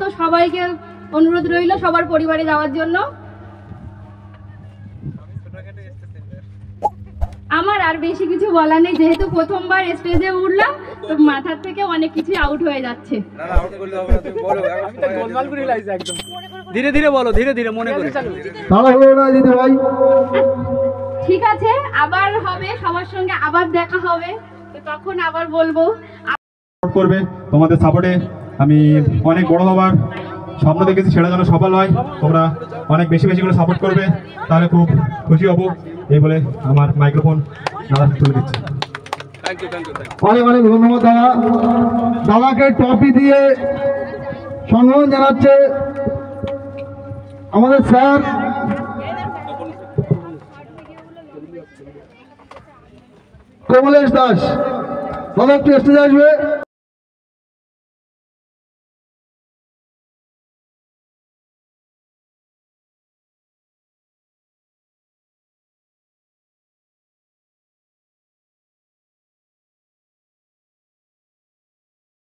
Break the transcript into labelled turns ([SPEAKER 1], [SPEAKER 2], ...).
[SPEAKER 1] তো সবাইকে অনুরোধ রইল সবার পরিবারে যাওয়ার জন্য। আমার আর বেশি কিছু বলার নেই, যেহেতু প্রথমবার স্টেজে উঠলাম তো মাথার থেকে অনেক কিছু আউট হয়ে যাচ্ছে।
[SPEAKER 2] ধীরে ধীরে বলো, ধীরে ধীরে মনে করে।
[SPEAKER 1] ঠিক আছে, আবার হবে, সবার সঙ্গে আবার দেখা হবে, তো তখন আবার বলবো।
[SPEAKER 3] করবে তোমাদের সাপোর্টে আমি অনেক বড় হবার স্বপ্ন দেখেছি, সেটা যেন সফল হয়। তোমরা অনেক বেশি বেশি করে সাপোর্ট করবে, তাহলে খুব খুশি হব। এই বলে আমার মাইক্রোফোন দাদা তুলে দিচ্ছি।
[SPEAKER 4] অনেক অনেক ধন্যবাদ দাদা। দাদাকে ট্রফি দিয়ে সম্মান জানাচ্ছে আমাদের স্যার কমলেশ দাস। দাদা একটু স্টেজে আসবে।